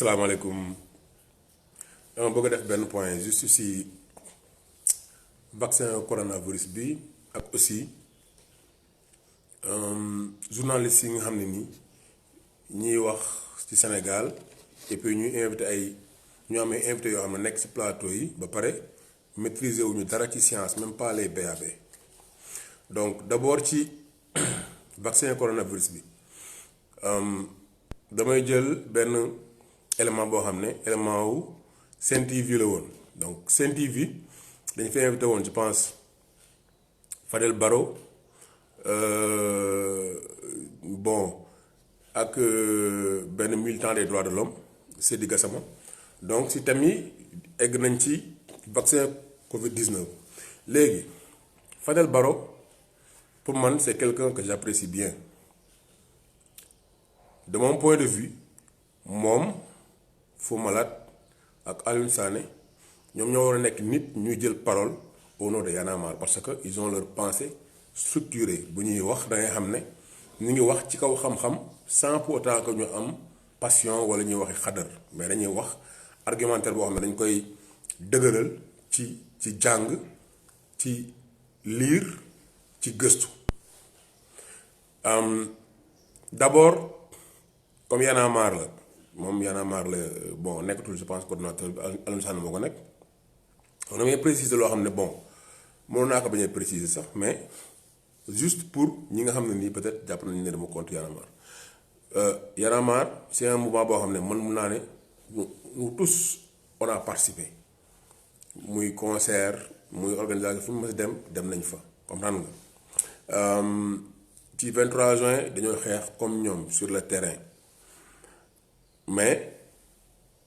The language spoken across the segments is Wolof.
asalaamaaleykum dama bëgg a def benn point juste si vaccin coronavirus bi ak aussi journalistes yi nga xam ne ni ñiy wax ci Sénégal et puis ñuy invité ñu am ay invité yoo xam ne nekk ci plateau yi ba pare maîtriser wuñu dara ci science même pas les BAB. Donc d'abord ci vaccin coronavirus bi damay jël benn élément boo xam ne élément wu Sen TV la woon. Donc Sen TV dañ fa invité woon je pense Fadel Barro bon ak benn militant des droits de l'homme Seydi Gassama. Donc si tamit egg nañ ci vaccin Covid-19 léegi Fadel Barro pour man c'est quelqu'un que j'apprécie bien de mon point de vue moom Fou Malade ak Alioune Sané ñoom ñoo war a nekk nit ñuy jël parole au nom de Y'en a marre parce que ils ont leur pensée structurée bu ñuy wax da ngay xam ne ñu ngi wax ci kaw xam-xam sans pour autant que ñu am passion wala ñuy waxi xadar mais dañuy wax argumentaire boo xam ne dañ koy dëgëral ci jàng ci lire ci gëstu d'abord comme Y'en a marre la moom Y'en a marre la bon nekkatul je pense coordonnateur bi Alioune Sall moo ko nekk on a préciser loo xam ne bon mënoon naa ko bañ a préciser sax mais juste pour ñi nga xam ne nii peut-être jàpp nañu ne dama compte Y'en a marre. Y'en a marre c'est un mouvement boo xam ne man mun naa ne nous tous on a participé muy concert muy organisation fu mu mës dem nañ fa comprendre nga ci 23 juin dañoo xeex comme ñoom sur le terrain. Mais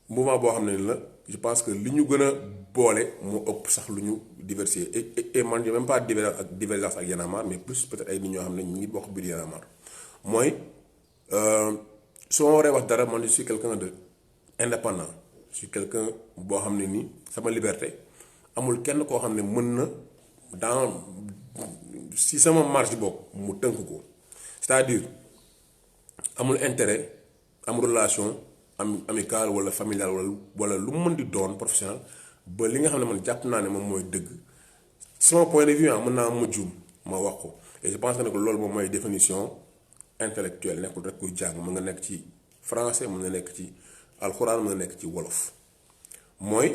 mouvement boo xam ne la je pense que li ñu gën a boole moo ëpp sax lu ñu diversifier et man même pas divergence ak Y'en a marre mais plus peut-être ay nit ñoo xam ne ñu ngi bokk biir Y'en a marre mooy su ma waree wax dara man je suis quelqu'un de indépendant je suis quelqu'un boo xam ne nii sama liberté amul kenn koo xam ne mën na dans si sama marge bokk mu tënk ko c'est-à-dire amul intérêt am relation amicale wala familiale wala lu mu mën di doon professionnel ba li nga xam ne man jàpp naa ne moom mooy dëgg sama point de vue mën naa mujjum ma wax ko et je pense que loolu moom mooy définition intellectuelle nekkul rek kuy jàng mën nga nekk ci français mën nga nekk ci alxuraan mën nga nekk ci wolof mooy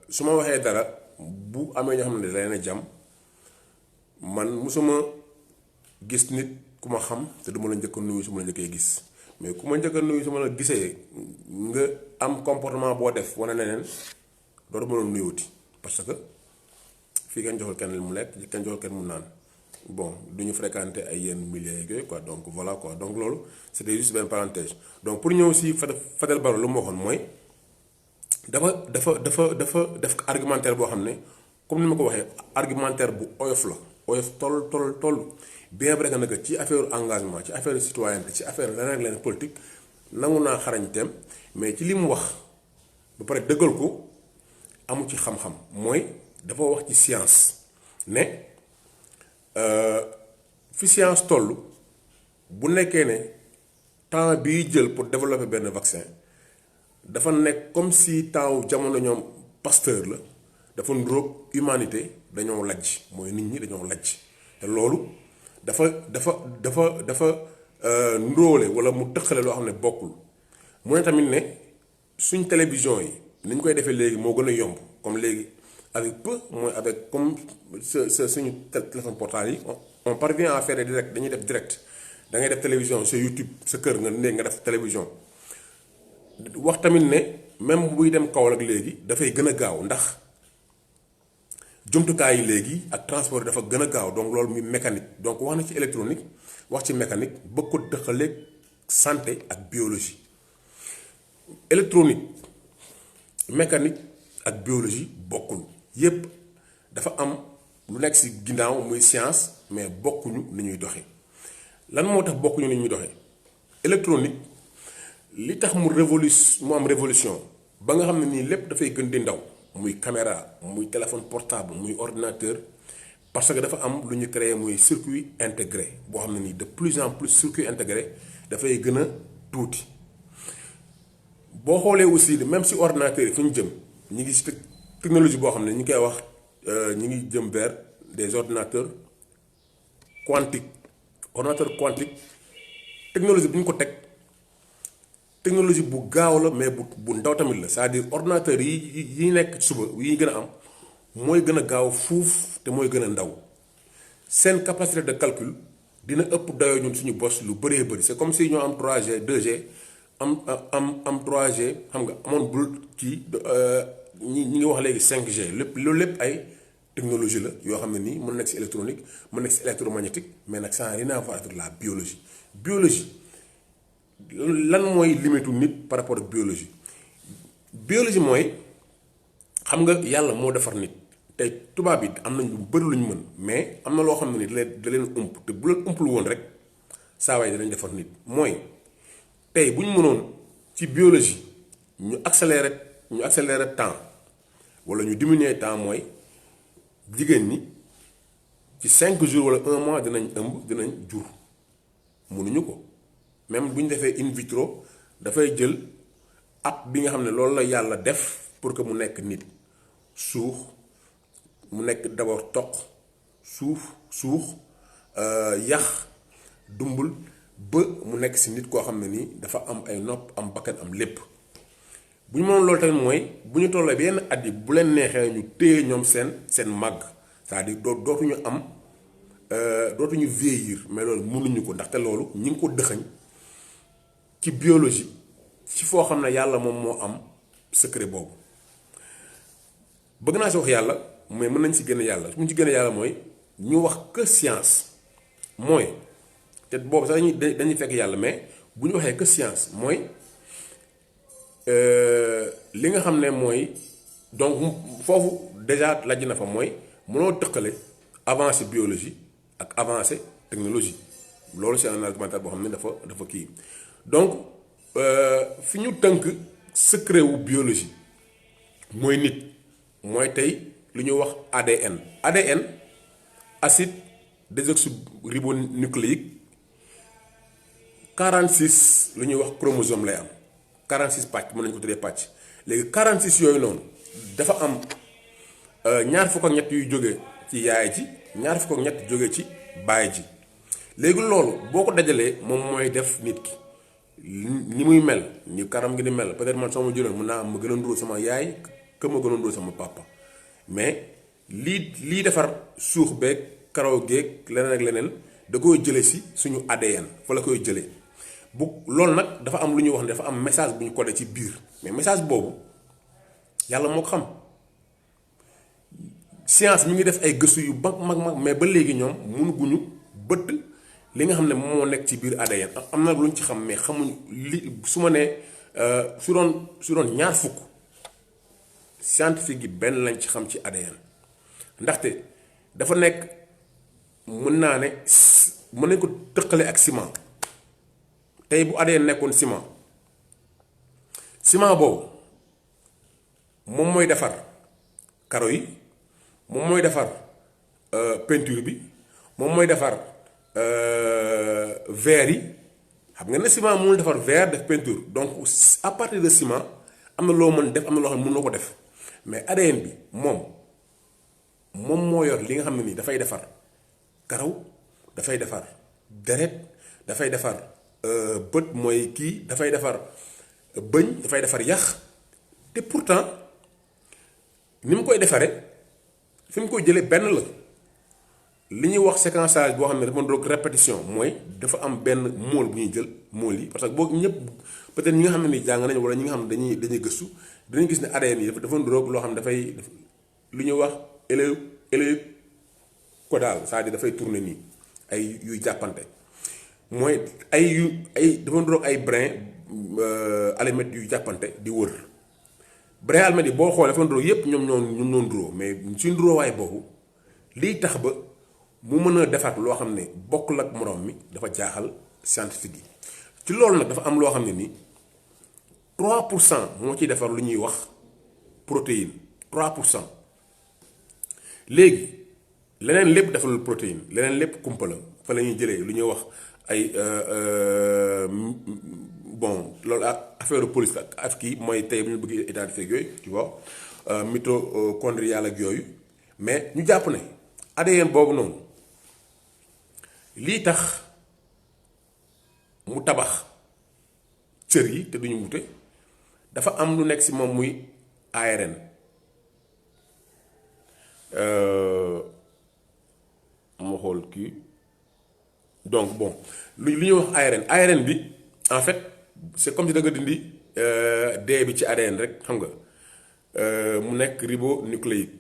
su ma waxee dara bu amee ñoo xam ne da leen a jàmm man musuma gis nit ku ma xam te du ma la njëkk a nuyu su ma la njëkkee gis mais ku ma njëkk a nuyu su ma la gisee nga am comportement boo def wane neneen dootu ma la nuyuuti parce que fii kenn joxul kenn mu lekk kenn joxul kenn mu naan bon du ñu fréquenter ay yenn milieux yooyu quoi donc voilà quoi donc loolu c'était juste benn parenthèse donc pour ñëw si Fadel Barro lu mu waxoon mooy dafa def argumentaire boo xam ne comme ni ma ko waxee argumentaire bu oyof la oyof toll bien vrai que nag ci affaire engagement ci affaire citoyenneté ci affaire leneen politique nangu naa xarañteem mais ci li mu wax ba pare dëggal ko amu ci xam-xam mooy dafa wax ci science ne fi science toll bu nekkee ne temps bii jël pour développer benn vaccin dafa nekk comme si temps jamono ñoom Pasteur la dafa nduróog humanité dañoo lajj mooy nit ñi dañoo lajj te loolu dafa ndóole wala mu tëqale loo xam ne bokkul mu ne tamit ne suñ télévision yi ni ñu koy defee léegi moo gën a yomb comme léegi avec peu mooy avec comme suñu téléphone portable yi on parvient à faire des direct dañuy def direct da ngay def télévision sa YouTube sa kër nga néeg nga def télévision wax tamit ne même buy dem Kaolack léegi dafay gën a gaaw ndax jumtukaay yi léegi ak transport dafa gën a gaaw donc loolu muy mécanique donc wax na ci électronique wax ci mécanique bëgg ko dëxaleeg santé ak biologie électronique mécanique ak biologie bokkul yépp dafa am lu nekk ci ginnaaw muy science mais bokkuñu ni ñuy doxee lan moo tax bokkuñu ni ñuy doxee électronique li tax mu am révolution ba nga xam ne nii lépp dafay gën di ndaw muy caméra muy téléphone portable muy ordinateur parce que dafa am lu ñu créé muy circuit intégré boo xam ne nii de plus en plus circuit intégré dafay gën a tuuti boo xoolee aussi même si ordinateur yi fu ñu jëm ñu ngi si technologie boo xam ne ñu ngi koy wax ñu ngi jëm vers des ordinateurs quantiques. Ordinateur quantique technologie bi ñu ko teg technologie bu gaaw la mais bu ndaw tamit la c'est-à-dire ordinateur yi nekk suba yi gën a am mooy gën a gaaw fuuf te mooy gën a ndaw seen capacité de calcul dina ëpp dayoo ñun suñu bos lu bëree bëri c'est comme si ñoo am 3G 2G am 3G xam nga amoon bul kii ñi ngi wax léegi 5G lépp loolu lépp ay technologie la yoo xam ne nii mën nekk si électronique mën nekk si électromagnétique mais nag ça n'a rien à voir avec la biologie. Biologie lan mooy limitu nit par rapport ak biologie biologie mooy xam nga yàlla moo defar nit tey tubaab yi am nañ lu bëri lu ñu mën mais am na loo xam ne ni da leen ump te bu leen umpul woon rek saa waay danañ defar nit mooy tey bu ñu mënoon ci biologie ñu accélérer temps wala ñu diminuer temps mooy. Jigéen ñi ci 5 jours wala 1 mois dinañ ëmb dinañ jur mënuñu ko même bu ñu defee in vitro dafay jël at bi nga xam ne loolu la yàlla def pour que mu nekk nit suux mu nekk d'abord toq suux yax dumbul ba mu nekk si nit koo xam ne nii dafa am ay nopp am bakkan am lépp bu ñu mënoon loolu tamit mooy bu ñu tollee ba yenn at yi bu leen neexee ñu téye ñoom seen màgg c'est-à-dire dootuñu vieillir mais loolu mënuñu ko ndaxte loolu ñi ngi ko dëxañ ci biologie ci foo xam ne yàlla moom moo am secret boobu bëgg naa si wax yàlla mais mën nañ si gën a yàlla su ñu ci gën a yàlla mooy ñu wax que science mooy te boobu sax dañuy fekk yàlla mais bu ñu waxee que science mooy li nga xam ne mooy donc foofu déjà lajj na fa mooy mënoo tëqale avancée biologie ak avancée technologie loolu c'est un argumentaire boo xam ne dafa kii donc fi ñu tënk secret wu biologie mooy nit mooy tey lu ñuy wax ADN acide désoxyribonucléique 46 lu ñuy wax chromosome lay am 46 pàcc mën nañu ko tuddee pàcc léegi 46 yooyu noonu dafa am ñaar fukk ak ñett yuy jóge ci yaay ji ñaar fukk ak ñett jóge ci baay ji léegi loolu boo ko dajalee moom mooy def nit ki ni muy mel ni karam gi di mel peut-être man soo ma jëloon mën naa am ma gën a ndróo sama yaay que ma gën a ndróo sama papa mais lii defar suux beeg karaw geeg leneen ak leneen da koy jële si suñu ADN fa la koy jëlee bu loolu nag dafa am lu ñuy wax ne dafa am message bu ñu codé ci biir mais message boobu yàlla moo ko xam science mi ngi def ay gëstu yu mag mais ba léegi ñoom mënuguñu bëtt li nga xam ne moo nekk ci biir ADN am na lu ñu ci xam mais xamuñ li su ma nee su doon ñaar fukk scientifique yi benn lañ ci xam ci ADN ndaxte dafa nekk mën naa ne mën nañ ko tëqale ak ciment tey bu ADN nekkoon ciment boobu moom mooy defar karo yi moom mooy defar peinture bi moom mooy defar verre yi xam nga ne ciment mënul defar verre def peinture donc à partir de ciment am na loo mën def am na loo xam ne mën na ko def mais ADN bi moom moo yor li nga xam ne nii dafay defar karaw dafay defar deret dafay defar bët mooy kii dafay defar bëñ dafay defar yax te pourtant ni mu koy defaree fi mu koy jëlee benn la li ñuy wax séquençage boo xam ne dafa doon répétition mooy dafa am benn mool bu ñuy jël mool yi parce que boo ñëpp peut-être ñi nga xam ne ni jàng nañu wala ñi nga xam ne dañuy gëstu dinañ gis ne ADN yi dafa doon loo xam ne dafay lu ñuy wax hélicoïdal c'est-à-dire dafay tourner nii ay yuy jàppante mooy ay dafa doon ay brin allumettes yuy jàppante di wër brin allumettes yi boo xoolee dafa doon yépp ñoom ñoo nduroo mais suñ nduróowaay boobu liy tax ba mu mën a defaat loo xam ne bokkul ak moroom mi dafa jaaxal scientifique yi ci loolu nag dafa am loo xam ne ni 3% moo ciy defar lu ñuy wax protéine 3% léegi leneen lépp defalul protéine leneen lépp kumpa la fa la ñuy jëlee lu ñuy wax ay bon loolu affaire police ak kii mooy tey bu ñu bëgg identifier yooyu tu vois mitochondrial ak yooyu mais ñu jàpp ne ADN boobu noonu lii tax mu tabax cër yi te duñu wute dafa am lu nekk ci moom muy ARN ma xool kii donc bon lu ñuy wax ARN bi en fait c'est comme si da nga dindi D bi ci ADN rek xam nga mu nekk ribonucléide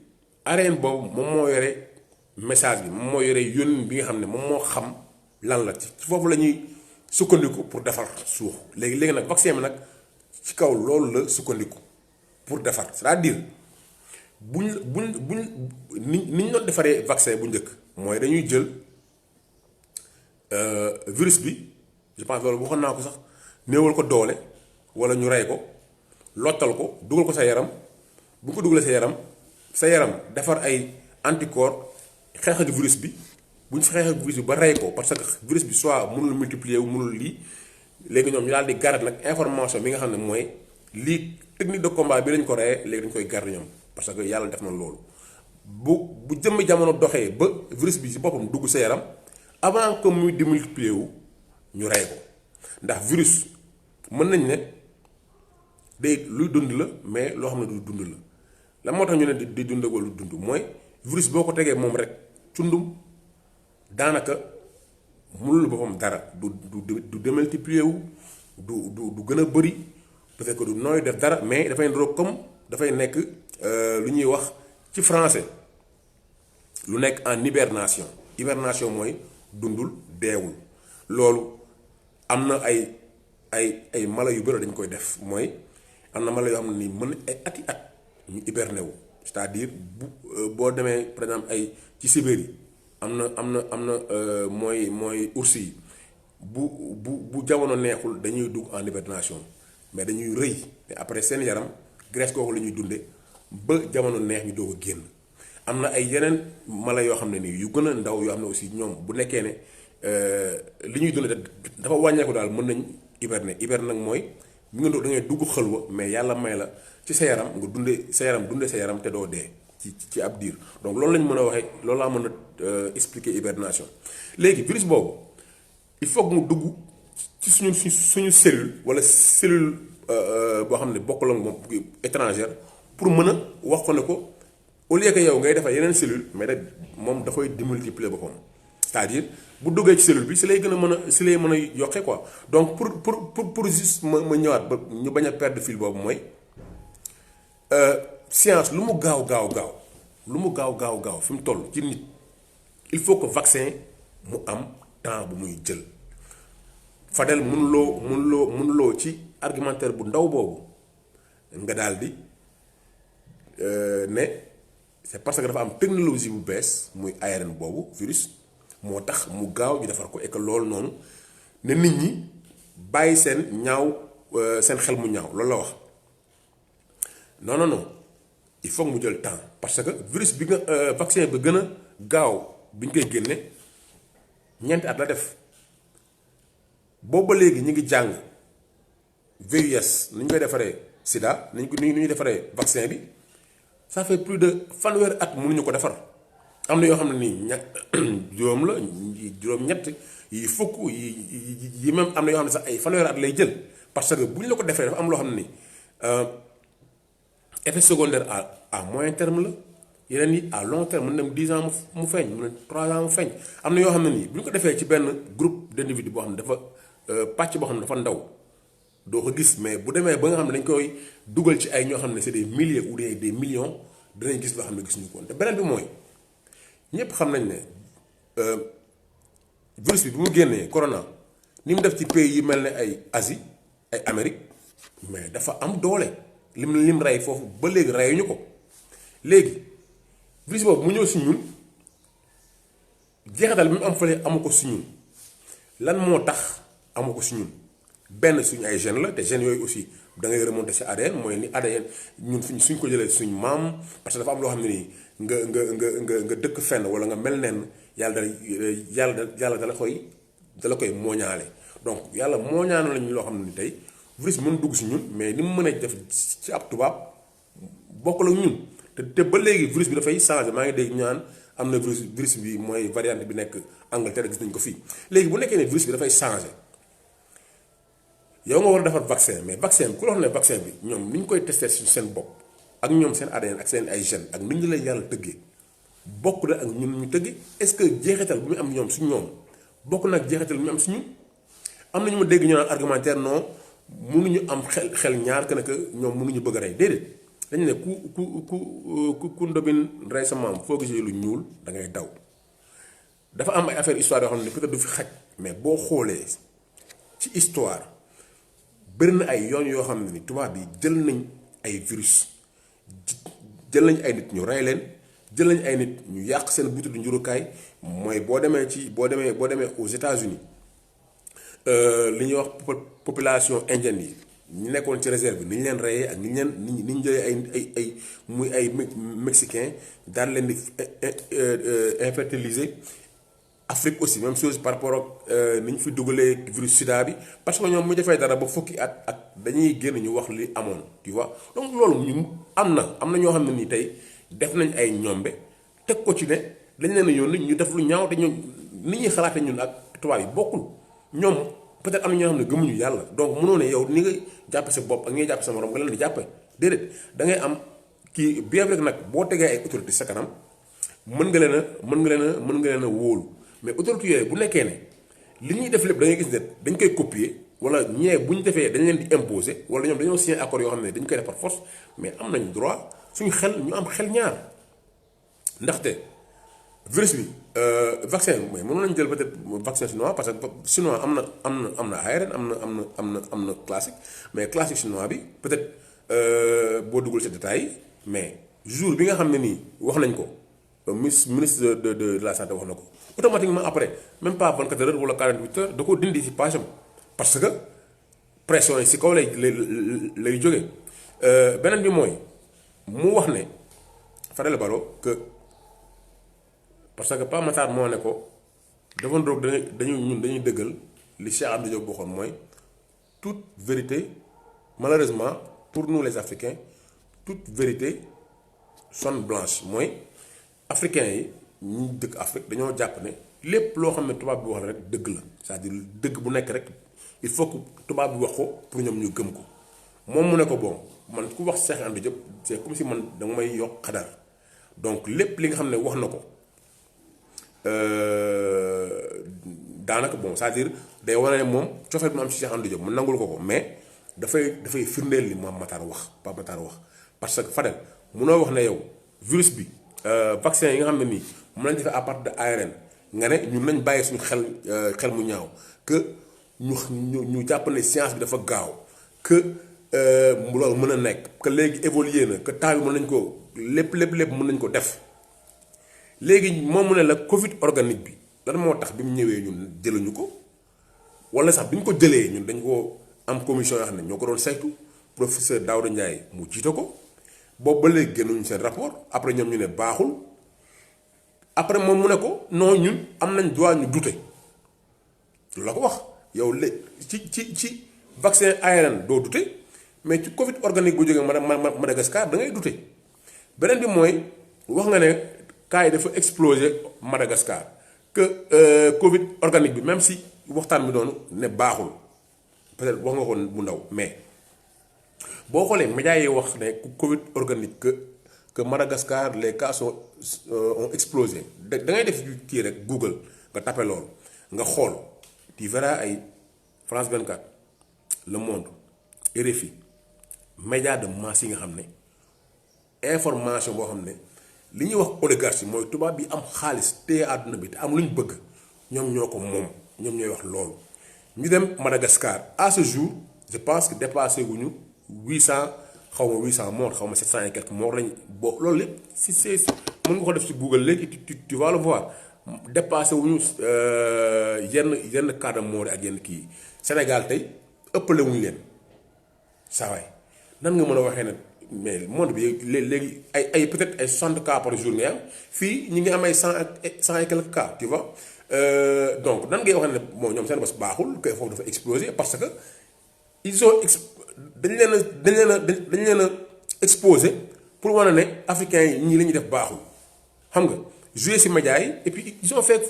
ARN boobu moom moo yore message bi moom moo yore yónni bi nga xam ne moom moo xam lan la ci foofu la ñuy sukkandiku pour defar suux léegi nag vaccin bi nag ci kaw loolu la sukkandiku pour defar c'est-à-dire buñ ni ñu doon defaree vaccin bu njëkk mooy dañuy jël virus bi je pense loolu waxoon naa ko sax néewal ko doole wala ñu rey ko lottal ko dugal ko sa yaram bu ko dugalee sa yaram defar ay anticorps xeex ak virus bi bu ñu xeex ak virus bi ba rey ko parce que virus bi soit mënul multiplier wu mënul lii léegi ñoom ñu daal di garder nag information bi nga xam ne mooy lii technique de combat bi lañ ko reyee léegi dañ koy garder ñoom parce que yàlla def na loolu bu jëmmi jamono doxee ba virus bi ci boppam dugg sa yaram avant que muy démultiplier wu ñu rey ko ndax virus mën nañ ne day luy dund la mais loo xam ne du dund la moo tax ñu ne di dund wala du dund mooy virus boo ko tegee moom rek cundum daanaka mënul boppam dara du démultiplier wu du gën a bëri peut-être que du nooy def dara mais dafay ndroog comme dafay nekk lu ñuy wax ci français lu nekk en hibernation mooy dundul deewul loolu am na ay mala yu bëri dañ koy def mooy am na mala yoo xam ne nii mën ay ati at ñu hiberné wu c'est-à-dire boo demee par exemple ay ci Sibérie am na mooy ours yi bu jamono neexul dañuy dugg en hibernation mais dañuy rëy mais après seen yaram graisse kooku la ñuy dunde ba jamono neex ñu doog a génn am na ay yeneen mala yoo xam ne nii yu gën a ndaw yoo xam ne aussi ñoom bu nekkee ne li ñuy dunde dafa wàññeeku daal mën nañ hiberne nag mooy bi nga da ngay dugg xëlwa mais yàlla may la ci sa yaram nga dunde sa yaram te doo dee ci ab diir donc loolu lañ mën a waxee loolu laa mën a expliquer hibernation léegi virus boobu il faut que mu dugg ci suñu cellule wala cellule boo xam ne bokkul ak moom étrangère pour mën a wax ko ne ko au lieu que yow ngay defar yeneen cellule mais rek moom dafay démultiplier boppam c'est-à-dire bu duggee ci cellule bi si lay mën a yokkee quoi donc pour juste ma ñëwaat ba ñu bañ a perdre fil boobu mooy science lu mu gaaw fi mu toll ci nit il faut que vaccin mu am temps bu muy jël Fadel mënuloo ci argumentaire bu ndaw boobu nga daal di ne c'est parce que dafa am technologie bu bees muy ARN boobu virus moo tax mu gaaw ñu defar ko et que loolu noonu ne nit ñi bàyyi seen xel mu ñaaw loolu la wax non il faut mu jël temps parce que virus bi nga vaccin bi gën a gaaw bi ñu koy génne ñeenti at la def boobu ba léegi ñu ngi jàng VIH ni ñu koy defaree sida ni ñuy defaree vaccin bi ça fait plus de fanweeri at mënuñu ko defar am na yoo xam ne nii juróom la juróom-ñett yi fukk yi même am na yoo xam ne sax ay fanweeri at lay jël parce que bu ñu la ko defee dafa am loo xam ne nii effet secondaire à moyen terme la yeneen yi à long terme mën na dem 10 ans mu feeñ mën na 3 ans mu feeñ am na yoo xam ne nii bu ñu ko defee ci benn groupe d'individus boo xam ne dafa pàcc boo xam ne dafa ndaw doo ko gis mais bu demee ba nga xam ne dañ koy dugal ci ay ñoo xam ne c'est des milliers ou des millions dinañ gis loo xam ne gis ñu ko woon te beneen bi mooy ñëpp xam nañ ne virus bi bu mu génnee corona ni mu def ci pays yi mel ne ay Asie ay Amérique mais dafa am doole lim rey foofu ba léegi reyuñu ko léegi virus boobu mu ñëw si ñun jeexital bi mu am fële amu ko si ñun lan moo tax amu ko si ñun benn suñu ay gènes la te gènes yooyu aussi da ngay remonter ci ADN mooy ni ADN ñun suñ ko jëlee suñ maam parce que dafa am loo xam ne nii nga dëkk fenn wala nga mel nenn yàlla dala koy mooñaale donc yàlla mooñaale lañu loo xam ne ni tey virus bi mën dugg si ñun mais ni mu mën a def ci ab tubaab bokkul ak ñun te ba léegi virus bi dafay changé maa ngi dégg ñu naan am na virus bi mooy variante bi nekk Angleterre gis nañ ko fii léegi bu nekkee ne virus bi dafay changé yow nga war a defar vaccin mais vaccin bi ku la wax ne vaccin bi ñoom ni ñu koy testé suñu seen bopp ak ñoom seen ADN ak seen ay gènes ak ni ñu lay yàlla tëggee bokk na ak ñun ñu tëggee est-ce que jeexital bu muy am ñoom su ñoom bokk na ak jeexital bu muy am si ñun am na ñu ma dégg ñu naan argumentaire non mënuñu am xel ñaar que ne que ñoom mënuñu bëgg a rey déedéet dañu ne ku ndobin rey sa maam foo gisee lu ñuul da ngay daw dafa am ay affaire histoire yoo xam ne peut-être du fi xaj mais boo xoolee ci histoire bëri na ay yoon yoo xam ne ni tubaab bi jël nañ ay virus jël nañ ay nit ñu rey leen jël nañ ay nit ñu yàq seen butu njurukaay mooy boo demee aux États-Unis li ñuy wax population indienne yi ñu nekkoon ci réserve bi ni ñu leen reyee ak ni ñu jëlee ay muy ay mexicain daal leen di infertiliser. Afrique aussi même chose par rapport ak ni ñu fi dugalee virus sida bi parce que ñoom mu defee dara ba fukki at ak dañuy génn ñu wax li amoon tu vois donc loolu ñu am na ñoo xam ne nii tey def nañ ay ñombe teg ko ci ne dañ leen a yónni ñu def lu ñaaw te ñoom ni ñuy xalaate ñun ak tubaab yi bokkul ñoom peut-être am na ñoo xam ne gëmuñu yàlla donc mënoo ne yow ni nga jàppe sa bopp ak ni nga jàppe sa morom nga leen di jàppe déedéet da ngay am kii bien vrai nag boo tegee ay autorité sa kanam mën nga leen a wóolu mais autorité yooyu bu nekkee ne li ñuy def lépp da ngay gis ne dañ koy copier wala ñee bu ñu defee dañ leen di imposer wala ñoom dañoo signé accord yoo xam ne dañ koy def par force mais am nañ droit suñu xel ñu am xel ñaar ndaxte virus bi vaccin bi mooy mënoon nañu jël peut-être vaccin chinois parce que chinois am na ARN am na classique mais classique chinois bi peut-être boo dugal ci détails yi mais jour bi nga xam ne nii wax nañ ko ministre de la santé wax na ko automatiquement après même pas 24 heures wala 48 heures da ko dindi ci page am parce que pression yi ci kaw lay jógee beneen bi mooy mu wax ne Fadel Barro que parce que Pa Matar moo ne ko dafa ndroog dañuy dëggal li Cheikh Anta Diop waxoon mooy toute vérité malheureusement pour nous les Africains toute vérité sonne blanche mooy africains yi ñi dëkk Afrique dañoo jàpp ne lépp loo xam ne tubaab bi wax rek dëgg la c'est-à-dire dëgg bu nekk rek il faut que tubaab bi wax ko pour ñoom ñu gëm ko moom mu ne ko bon man ku wax Cheikh Anta Diop c'est comme si man danga may yokk xadar donc lépp li nga xam ne wax na ko daanaka bon c'est-à-dire day wane ne moom cofeel bi mu am ci Cheikh Anta Diop mu nangul ko mais dafay firndeel li Pape Matar wax parce que Fadel munoo wax ne yow virus bi vaccin yi nga xam ne nii mën nañ defee à partir de ARN nga ne ñun nañ bàyyi suñu xel mu ñaaw que ñu jàpp ne science bi dafa gaaw que loolu mën a nekk que léegi évolué na que temps bi mën nañ ko lépp mën nañ ko def léegi moom mu ne la Covid organique bi lan moo tax bi mu ñëwee ñun jëluñu ko wala sax bi ñu ko jëlee ñun dañ ko am commission yoo xam ne ñoo ko doon saytu professeur Daouda Ndiaye mu jiite ko boobu ba léegi génnuñu seen rapport après ñoom ñu ne baaxul après moom mu ne ko non ñun am nañ droit ñu douter lu la ko wax yow ci vaccin ARN doo douter mais ci Covid organique bu jógee Madagascar da ngay douter beneen bi mooy wax nga ne cas yi dafa exploser Madagascar que Covid organique bi même si waxtaan bi doonu ne baaxul peut-être wax nga ko bu ndaw mais boo xoolee médias yi wax ne Covid organique que Madagascar les cas ont explosé da ngay def kii rek Google nga tapé loolu nga xool tu verras ay France 24 Le Monde RFI médias de masse yi nga xam ne information boo xam ne li ñuy wax oligarchie mooy tubaab bi am xaalis téye àdduna bi te am lu ñu bëgg ñoom ñoo ko moom ñoom ñooy wax loolu ñu dem Madagascar à ce jour je pense que dépassé wuñu 800 morts xaw ma 700 et quelques morts lañ boo loolu lépp si c'est mën nga ko def ci Google léegi tu vas le voir dépassé wuñu yenn cas de mort ak yenn kii Sénégal tey ëppale wuñu leen saa waay nan nga mën a waxee ne mais monde bi léegi ay peut-être ay 60 cas par jour ngay am fii ñu ngi am ay 100 et quelques cas tu vois donc nan ngay waxee ne bon ñoom seen bos baaxul que foofu dafa exploser parce que ils ont dañ leen a exposé pour wane ne africains yi ñii la ñuy def baaxul xam nga jouer ci médias yi et puis ils ont fait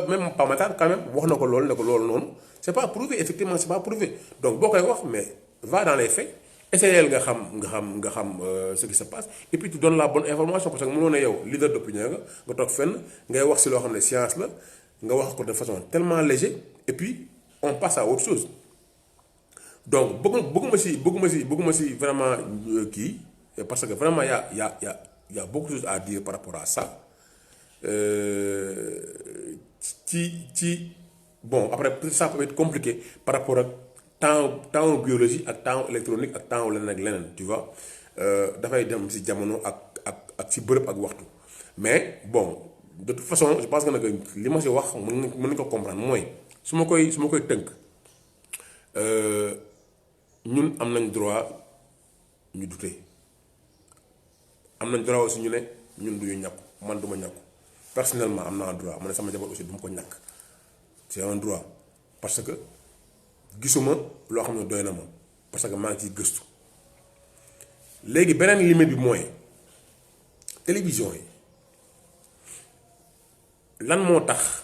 même Pamatar quand même wax na ko loolu ne ko loolu noonu c'est pas prouvé effectivement c'est pas prouvé donc boo koy wax mais va dans les faits essayel nga xam ce qui se passe et puis tu donnes la bonne information parce que mënoo ne yow leader d'opinion nga toog fenn ngay wax ci loo xam ne science la nga wax ko de façon tellement léger et puis on passe à autre chose donc bëgguma si vraiment kii parce que vraiment y a beaucoup de choses à dire par rapport à ça bon après ça peut être compliqué par rapport ak temps biologie ak temps électronique ak temps leneen ak leneen tu vois dafay dem ci jamono ak ci bërëb ak waxtu mais bon de toute façon je pense que nag li ma ci wax mën nañu ko comprendre mooy su ma koy tënk ñun am nañ droit ñu douter am nañ droit aussi ñu ne ñun duñu ñàkku man duma ñàkku personnellement am naa droit ma ne sama jabar aussi du ma ko ñàkk c'est un droit parce que gisuma loo xam ne doy na ma parce que maa ngi ciy gëstu léegi beneen limite bi mooy télévision yi lan moo tax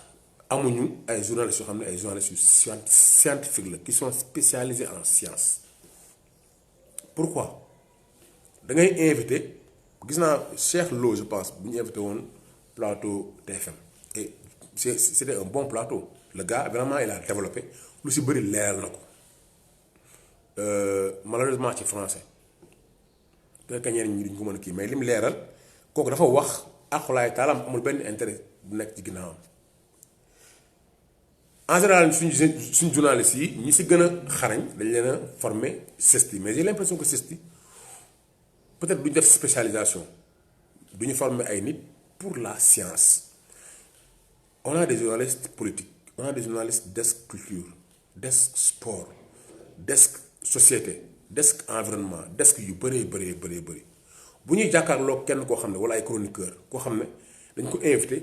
amuñu ay journalistes yoo xam ne ay journalistes yu scientifiques la qui sont spécialisés en science pourquoi da ngay invité gis naa Cheikh Lo je pense bu ñu invité woon plateau TFM et c'était un bon plateau le gars vraiment il a développé lu si bëri leeral na ko malheureusement ci français te ñeneen ñi duñ ko mën a kii mais lim leeral kooku dafa wax akulaay taalam amul benn intérêt bu nekk ci ginnaawam en général suñ journalistes yi ñi si gën a xarañ dañ leen a former CESTI mais j'ai l'impression que CESTI peut-être duñ def spécialisation duñu former ay nit pour la science on a des journalistes politiques on a des journalistes desk culture desk sport desk société desk environnement desk yu bëree bëri bu ñuy jàkkaarloo kenn koo xam ne wala ay chroniqueur koo xam ne dañ ko invité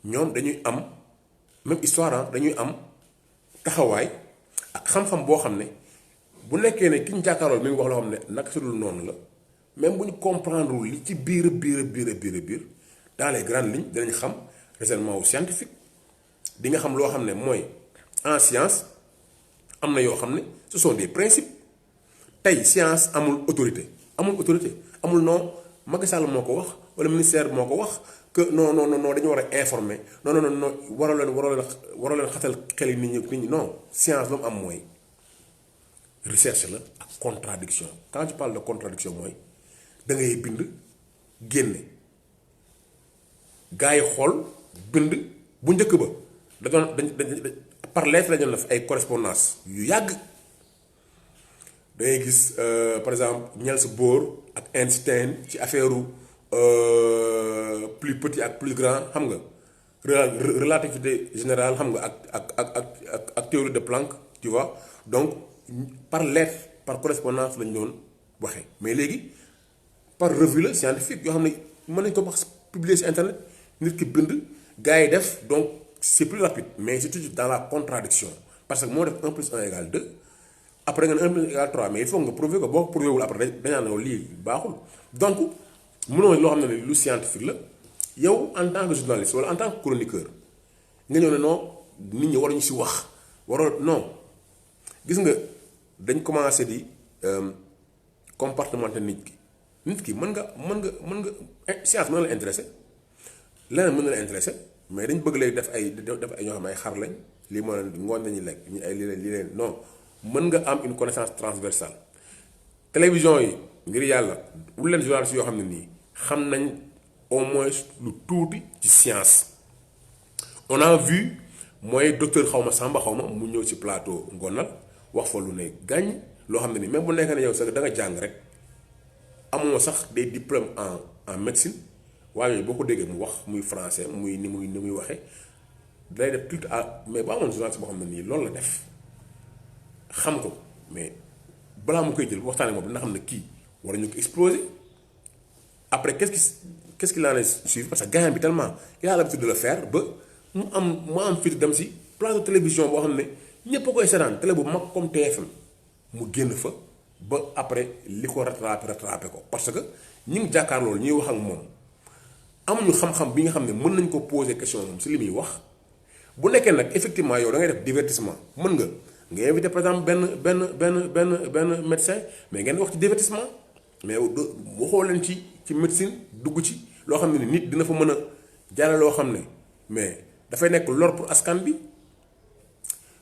ñoom dañuy am même histoire dañuy am taxawaay ak xam-xam boo xam ne bu nekkee ne ki ñu jàkkaarloo mi ngi wax loo xam ne naka su dul noonu la même bu ñu comprendre li ci biir dans les grandes lignes dinañ xam raisonnement wu scientifique di nga xam loo xam ne mooy en science am na yoo xam ne ce sont des principes tey science amul autorité amul non Macky Sall moo ko wax wala ministère moo ko wax que non dañu war a informer non waroo leen xatal xel yi nit ñi non science lu mu am mooy recherche la ak contradiction quand je parle de contradiction mooy da ngay bind génne gars yi xool bind bu njëkk ba dañ par lettre la ñu def ay correspondance yu yàgg da ngay gis par exemple Niels Bohr ak Einstein ci affaire plus petit ak plus grand xam nga relativité générale xam nga ak théorie de Planck tu vois donc par lettre par correspondance lañ doon waxee mais léegi par revue la scientifique yoo xam ne mën nañ ko wax publier ci internet nit ki bind gars yi def donc c'est plus rapide mais c'est toujours dans la contradiction parce que moo def 1 plus 1 égale 2 après nga ne 1 plus 1 égale 3 mais il faut nga prouver ko boo ko prouvé wul après dañaa ne lii baaxul donc mënoo loo xam ne lu scientifique la yow en tant que journaliste wala en tant que chroniqueur nga ñëw ne non nit ñi waruñu ci wax non gis nga dañ commencé di comportementé nit ki mën nga science mën na la intéressé leneen mën na la intéressé mais dañ bëgg léegi def ay ñoo xam ne ay xar lañ lii moo leen ngooñ lañuy lekk ñu ay lii leen non mën nga am une connaissance transversale télévision yi ngir yàlla wul leen journalistes yoo xam ne nii xam nañ au moins lu tuuti ci science on a vu mooy docteur xawma Samba xawma mu ñëw ci plateau Ngonal wax fa lu ne gàññ loo xam ne nii même bu nekkee ne yow sax da nga jàng rek amoo sax des diplômes en médecine waaye boo ko déggee mu wax muy français muy ni muy waxee day def tout mais ba amoon journaliste boo xam ne nii loolu la def xam ko mais balaa mu koy jël waxtaanee moom dina xam ne kii war ñu ko exploser après qu'est-ce qu'il en est suivi parce que gars bi tellement il a l'habitude de le faire ba mu am fit dem si plateau télévision boo xam ne ñëpp a koy seetaan télé bu mag comme TFM mu génn fa ba après li ko rattrapé ko parce que ñi ngi jàkkaar loolu ñuy wax ak moom amuñu xam-xam bi nga xam ne mën nañ ko poser question moom si li muy wax. bu nekkee nag effectivement yow da ngay def divertissement mën nga invité par exemple benn médecin mais ngeen wax ci divertissement mais waxoo leen ci médecine dugg ci loo xam ne nit dina fa mën a jaare loo xam ne mais dafay nekk lor pour askan bi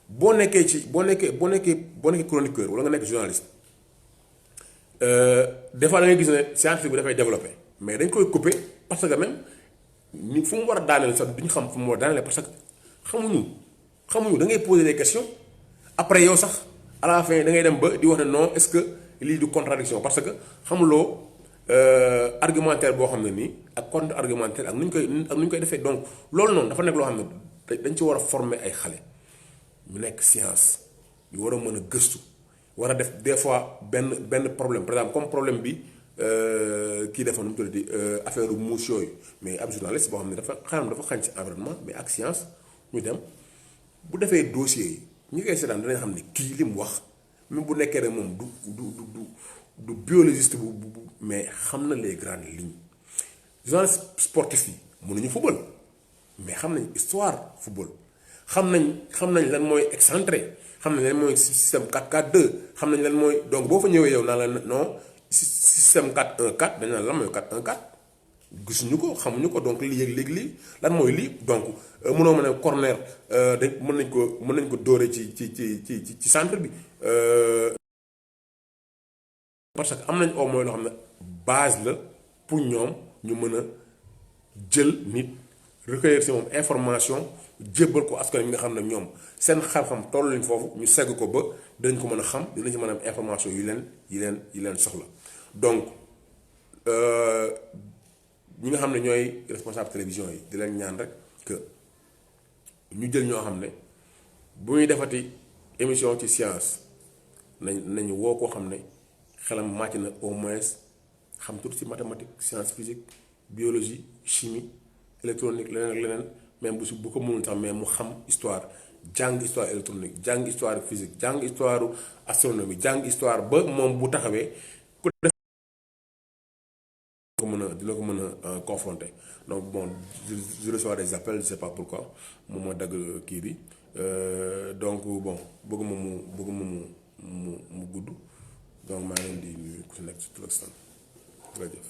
boo nekkee chroniqueur wala nga nekk journaliste des fois da ngay gis ne scientifique bi dafay développé mais dañ koy couper parce que même ñu fu mu war a daaneel sax duñu xam fu mu war a daaneel parce que xamuñu da ngay poser des questions après yow sax à la fin da ngay dem ba di wax ne non est-ce que lii du contradiction parce que xamuloo argumentaire boo xam ne nii ak contre argumentaire ak nu ñu koy defee donc loolu noonu dafa nekk loo xam ne dañ ci war a former ay xale ñu nekk science yu war a mën a gëstu war a def des fois benn problème par exemple comme problème bi kii defoon nu mu tuddati affaire mouche yooyu mais ab journaliste boo xam ne dafa xañ ci environnement mais ak science ñu dem bu defee dossier yi ñi koy seetaan danañ xam ne kii li mu wax même bu nekkee ne moom du biologiste bu mais xam na les grandes lignes journaliste sportif yi mënuñu football mais xam nañ histoire football xam nañ lan mooy excentré xam nañ lan mooy système 4-4-2 xam nañ lan mooy donc boo fa ñëwee yow naa la non système 4-1-4 dañ naan lan mooy 4-1-4 gisuñu ko xamuñu ko donc léegi lii lan mooy lii donc mënoo mën a corner mën nañ ko dóore ci centre bi parce que am nañ au moins loo xam ne base la pour ñoom ñu mën a jël nit recueillir si moom information jébbal ko askan mi nga xam ne ñoom seen xam-xam toll lañ foofu ñu segg ko ba dinañ ko mën a xam dinañ ci mën a am information yi leen soxla donc ñi nga xam ne ñooy responsable télévision yi di leen ñaan rek que ñu jël ñoo xam ne bu ñuy defati émission ci science nañu woo koo xam ne xelam màcc na au moins xam tuuti ci mathématique science physique biologie chimie électronique leneen ak leneen même bu ko mënul sax mais mu xam histoire jàng histoire électronique jàng histoire physique jàng histoire astronomie jàng histoire ba moom bu taxawee ku def dina ko mën a confronter donc bon je reçois des appels je sais pas pourquoi moom moo dagg kii bi donc bon bëgguma mu gudd donc maa ngi leen di nuyu ku si nekk si tur ak sant jërëjëf